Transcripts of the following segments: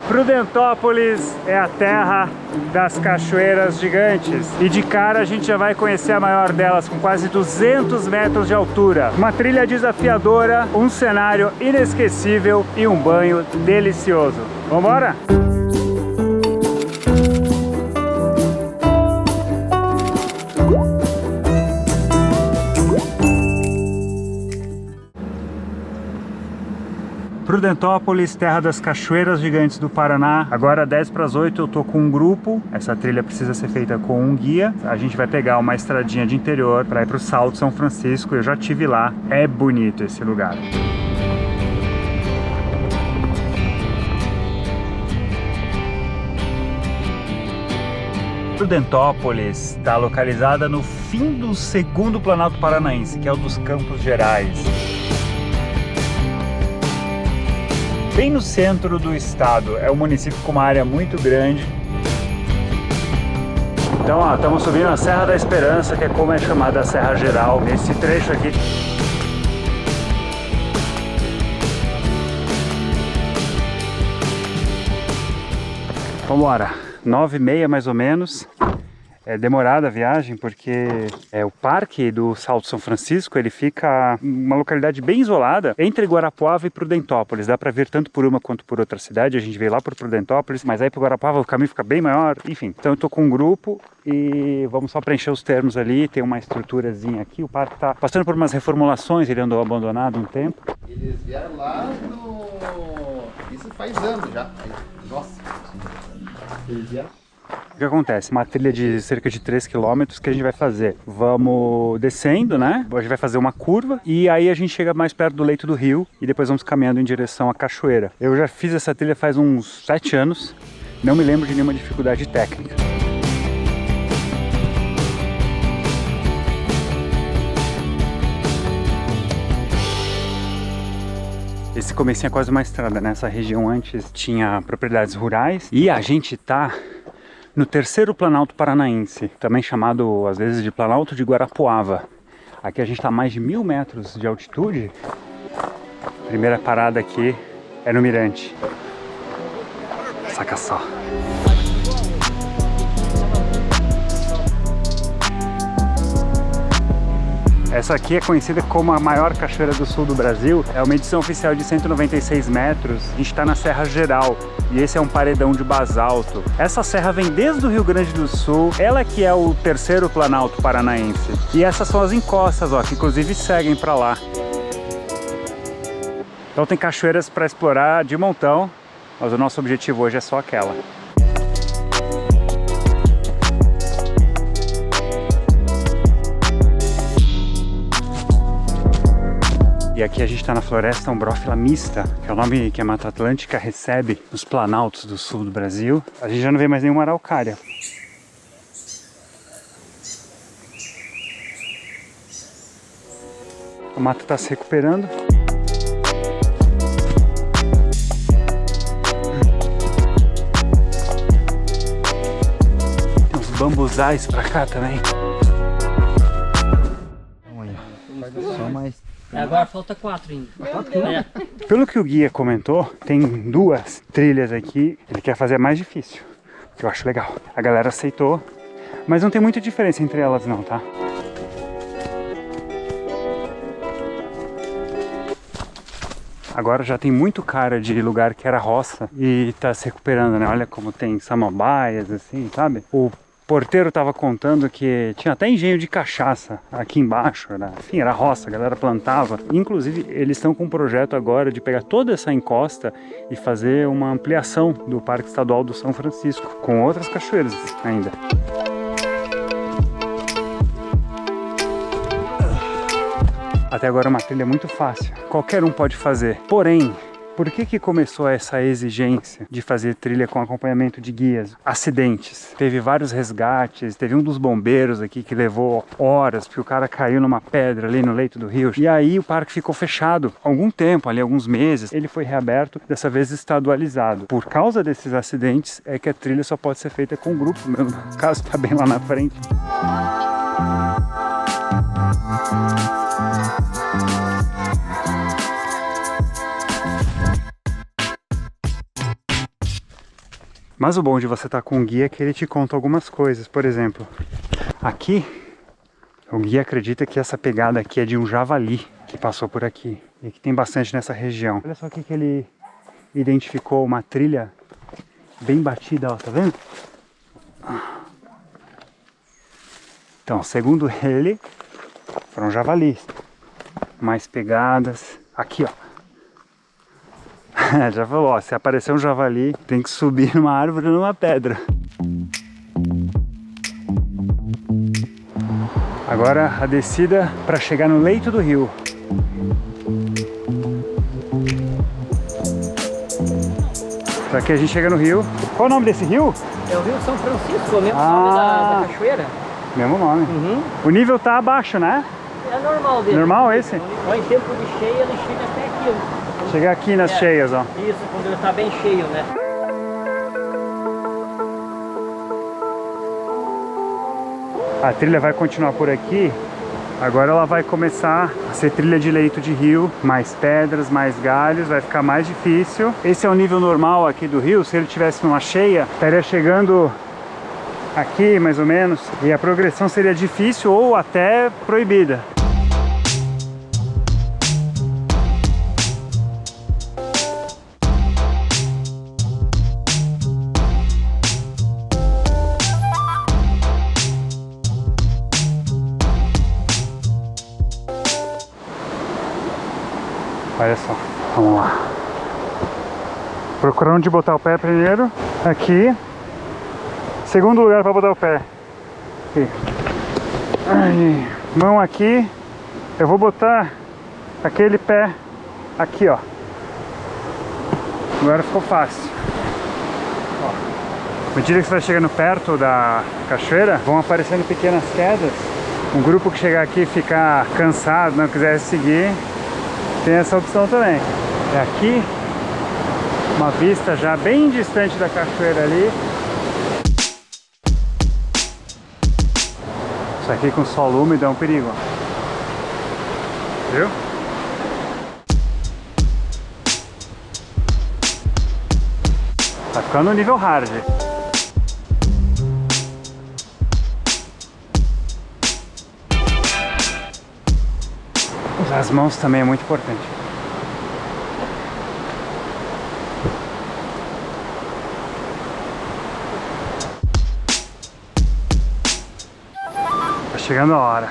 Prudentópolis é a terra das cachoeiras gigantes e de cara a gente já vai conhecer a maior delas, com quase 200 metros de altura. Uma trilha desafiadora, um cenário inesquecível e um banho delicioso. Vambora? Prudentópolis, terra das cachoeiras gigantes do Paraná. Agora 10 para as 8 eu tô com um grupo. Essa trilha precisa ser feita com um guia. A gente vai pegar uma estradinha de interior para ir para o Salto São Francisco. Eu já tive lá. É bonito esse lugar. Prudentópolis está localizada no fim do segundo Planalto Paranaense, que é o dos Campos Gerais. Bem no centro do estado, é um município com uma área muito grande. Então, ó, estamos subindo a Serra da Esperança, que é como é chamada a Serra Geral, nesse trecho aqui. Vambora, 9h30 mais ou menos. É demorada a viagem porque o parque do Salto São Francisco, ele fica em uma localidade bem isolada entre Guarapuava e Prudentópolis. Dá para vir tanto por uma quanto por outra cidade. A gente veio lá por Prudentópolis, mas aí para Guarapuava o caminho fica bem maior. Enfim, então eu tô com um grupo e vamos só preencher os termos ali. Tem uma estruturazinha aqui. O parque tá passando por umas reformulações, ele andou abandonado um tempo. Eles vieram lá no... Isso faz anos já. Nossa. Eles vieram... O que acontece? Uma trilha de cerca de 3 km que a gente vai fazer. Vamos descendo, né? A gente vai fazer uma curva e aí a gente chega mais perto do leito do rio e depois vamos caminhando em direção à cachoeira. Eu já fiz essa trilha faz uns 7 anos, não me lembro de nenhuma dificuldade técnica. Esse comecinho é quase uma estrada, né? Essa região antes tinha propriedades rurais e a gente tá no terceiro Planalto Paranaense, também chamado às vezes de Planalto de Guarapuava. Aqui a gente está a mais de 1000 metros de altitude. A primeira parada aqui é no Mirante. Saca só. Essa aqui é conhecida como a maior cachoeira do sul do Brasil. É uma edição oficial de 196 metros. A gente está na Serra Geral e esse é um paredão de basalto. Essa serra vem desde o Rio Grande do Sul. Ela que é o terceiro Planalto Paranaense. E essas são as encostas, ó, que inclusive seguem para lá. Então tem cachoeiras para explorar de montão, mas o nosso objetivo hoje é só aquela. E aqui a gente está na Floresta Umbrófila Mista, que é o nome que a Mata Atlântica recebe nos planaltos do sul do Brasil. A gente já não vê mais nenhuma araucária. O mato está se recuperando. Tem uns bambuzais pra cá também. Só mais... Agora falta 4 ainda. Pelo que o guia comentou, tem 2 trilhas aqui. Ele quer fazer a mais difícil, que eu acho legal. A galera aceitou, mas não tem muita diferença entre elas não, tá? Agora já tem muito cara de lugar que era roça e tá se recuperando, né? Olha como tem samambaias, assim, sabe? O porteiro tava contando que tinha até engenho de cachaça aqui embaixo, né? Enfim, era roça, a galera plantava. Inclusive, eles estão com um projeto agora de pegar toda essa encosta e fazer uma ampliação do Parque Estadual do São Francisco, com outras cachoeiras ainda. Até agora é uma trilha muito fácil, qualquer um pode fazer. Porém, por que começou essa exigência de fazer trilha com acompanhamento de guias? Acidentes. Teve vários resgates, teve um dos bombeiros aqui que levou horas, porque o cara caiu numa pedra ali no leito do rio. E aí o parque ficou fechado algum tempo, ali alguns meses. Ele foi reaberto, dessa vez estadualizado. Por causa desses acidentes é que a trilha só pode ser feita com grupo, meu caso está bem lá na frente. Mas o bom de você estar com um guia é que ele te conta algumas coisas. Por exemplo, aqui, o guia acredita que essa pegada aqui é de um javali que passou por aqui. E que tem bastante nessa região. Olha só aqui que ele identificou uma trilha bem batida, ó, tá vendo? Então, segundo ele, foram javalis. Mais pegadas. Aqui, ó. Já falou, ó, se aparecer um javali, tem que subir numa árvore ou numa pedra. Agora a descida para chegar no leito do rio. Aqui a gente chega no rio. Qual é o nome desse rio? É o Rio São Francisco, o mesmo nome da cachoeira. Mesmo nome. Uhum. O nível tá abaixo, né? É normal dele. Normal esse? Ó, em tempo de cheia, ele chega até aqui. Ó. Chega aqui nas cheias, ó. Isso, quando ele tá bem cheio, né? A trilha vai continuar por aqui. Agora ela vai começar a ser trilha de leito de rio, mais pedras, mais galhos, vai ficar mais difícil. Esse é o nível normal aqui do rio. Se ele tivesse numa cheia, estaria chegando aqui mais ou menos, e a progressão seria difícil ou até proibida. Olha só, vamos lá. Procurando onde botar o pé primeiro. Aqui. Segundo lugar para botar o pé. Aqui. Ai, mão aqui. Eu vou botar aquele pé aqui, ó. Agora ficou fácil. Ó. À medida que você vai chegando perto da cachoeira, vão aparecendo pequenas quedas. Um grupo que chegar aqui e ficar cansado, não quiser seguir, tem essa opção também. É aqui, uma vista já bem distante da cachoeira ali. Isso aqui com solo úmido é um perigo. Viu? Tá ficando no nível hard. Usar as mãos também é muito importante. Tá chegando a hora.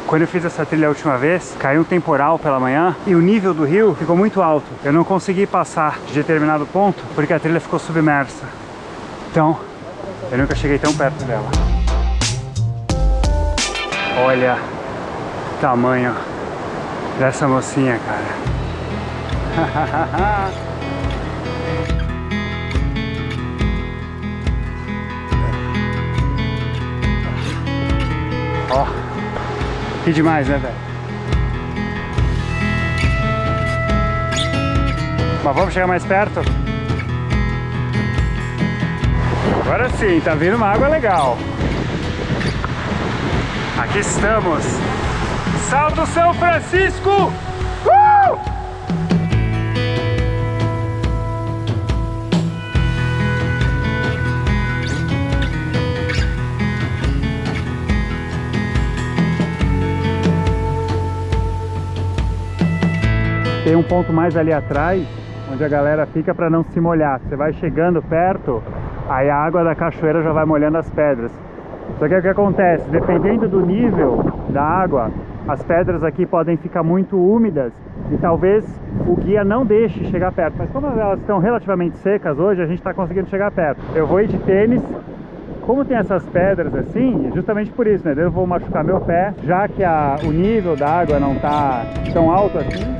Quando eu fiz essa trilha a última vez, caiu um temporal pela manhã e o nível do rio ficou muito alto. Eu não consegui passar de determinado ponto porque a trilha ficou submersa. Então, eu nunca cheguei tão perto dela. Olha o tamanho dessa mocinha, cara. Ó, que demais, né, velho? Mas vamos chegar mais perto? Agora sim, tá vindo uma água legal. Aqui estamos. Salto São Francisco! Tem um ponto mais ali atrás, onde a galera fica para não se molhar. Você vai chegando perto, aí a água da cachoeira já vai molhando as pedras. Só que o que acontece? Dependendo do nível da água, as pedras aqui podem ficar muito úmidas e talvez o guia não deixe chegar perto. Mas como elas estão relativamente secas hoje, a gente está conseguindo chegar perto. Eu vou ir de tênis. Como tem essas pedras assim, justamente por isso, né? Eu vou machucar meu pé, já que o nível da água não está tão alto assim.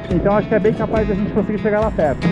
Então acho que é bem capaz de a gente conseguir chegar lá perto.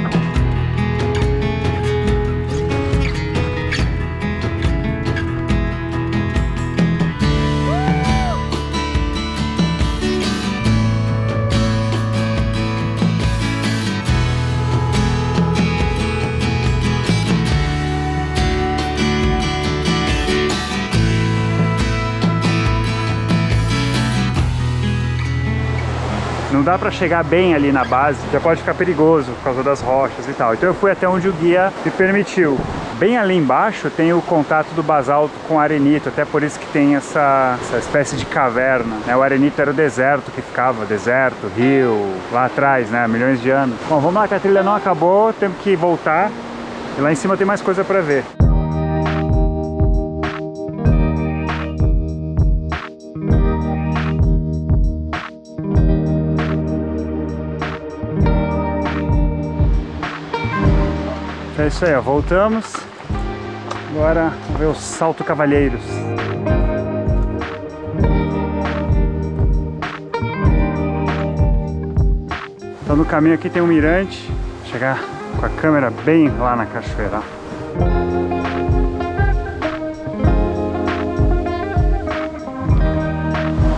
No não dá pra chegar bem ali na base, já pode ficar perigoso por causa das rochas e tal. Então eu fui até onde o guia me permitiu. Bem ali embaixo tem o contato do basalto com o arenito, até por isso que tem essa espécie de caverna, né? O arenito era o deserto que ficava, deserto, rio, lá atrás, né? Milhões de anos. Bom, vamos lá que a trilha não acabou, temos que voltar e lá em cima tem mais coisa pra ver. É isso aí, ó, voltamos. Agora vamos ver os Salto Cavalheiros. Então no caminho aqui tem um mirante. Vou chegar com a câmera bem lá na cachoeira.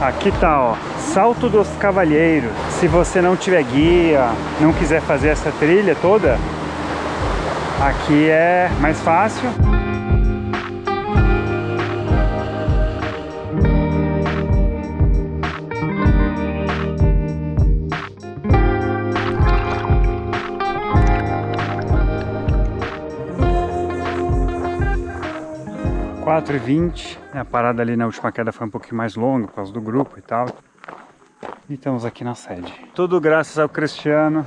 Aqui tá, ó, Salto dos Cavalheiros. Se você não tiver guia, não quiser fazer essa trilha toda, aqui é mais fácil. Quatro e 20, a parada ali na última queda foi um pouquinho mais longa por causa do grupo e tal. E estamos aqui na sede. Tudo graças ao Cristiano.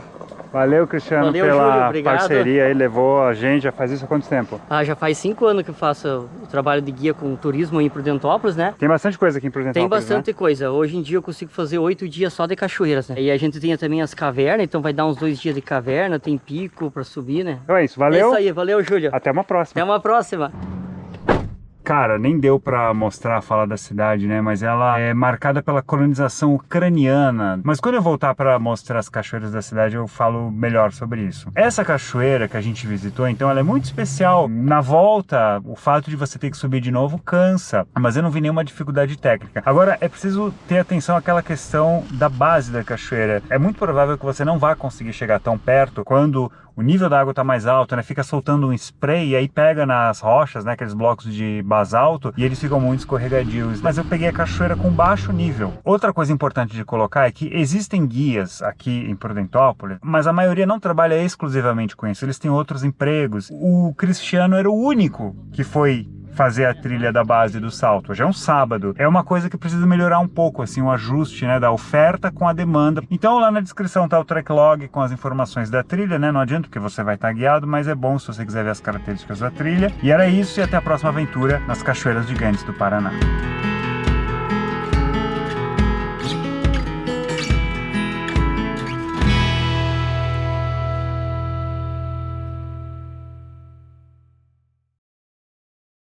Valeu, Cristiano, Valeu, pela Júlio, obrigado. parceria aí, levou a gente. Já faz isso há quanto tempo? Já faz 5 anos que eu faço o trabalho de guia com turismo em Prudentópolis, né? Tem bastante coisa aqui em Prudentópolis, Tem bastante né? coisa. Hoje em dia eu consigo fazer 8 dias só de cachoeiras, né? E a gente tem também as cavernas, então vai dar uns 2 dias de caverna, tem pico pra subir, né? Então é isso, valeu. É isso aí, valeu, Júlio. Até uma próxima. Até uma próxima. Cara, nem deu pra mostrar a fala da cidade, né? Mas ela é marcada pela colonização ucraniana. Mas quando eu voltar pra mostrar as cachoeiras da cidade, eu falo melhor sobre isso. Essa cachoeira que a gente visitou, então, ela é muito especial. Na volta, o fato de você ter que subir de novo cansa. Mas eu não vi nenhuma dificuldade técnica. Agora, é preciso ter atenção àquela questão da base da cachoeira. É muito provável que você não vá conseguir chegar tão perto quando o nível da água está mais alto, né? Fica soltando um spray e aí pega nas rochas, né? Aqueles blocos de basalto e eles ficam muito escorregadios. Mas eu peguei a cachoeira com baixo nível. Outra coisa importante de colocar é que existem guias aqui em Prudentópolis, mas a maioria não trabalha exclusivamente com isso. Eles têm outros empregos. O Cristiano era o único que foi fazer a trilha da base do salto. Hoje é um sábado. É uma coisa que precisa melhorar um pouco, assim, o ajuste, né, da oferta com a demanda. Então lá na descrição tá o track log com as informações da trilha, né? Não adianta porque você vai estar guiado, mas é bom se você quiser ver as características da trilha. E era isso, e até a próxima aventura nas Cachoeiras Gigantes do Paraná.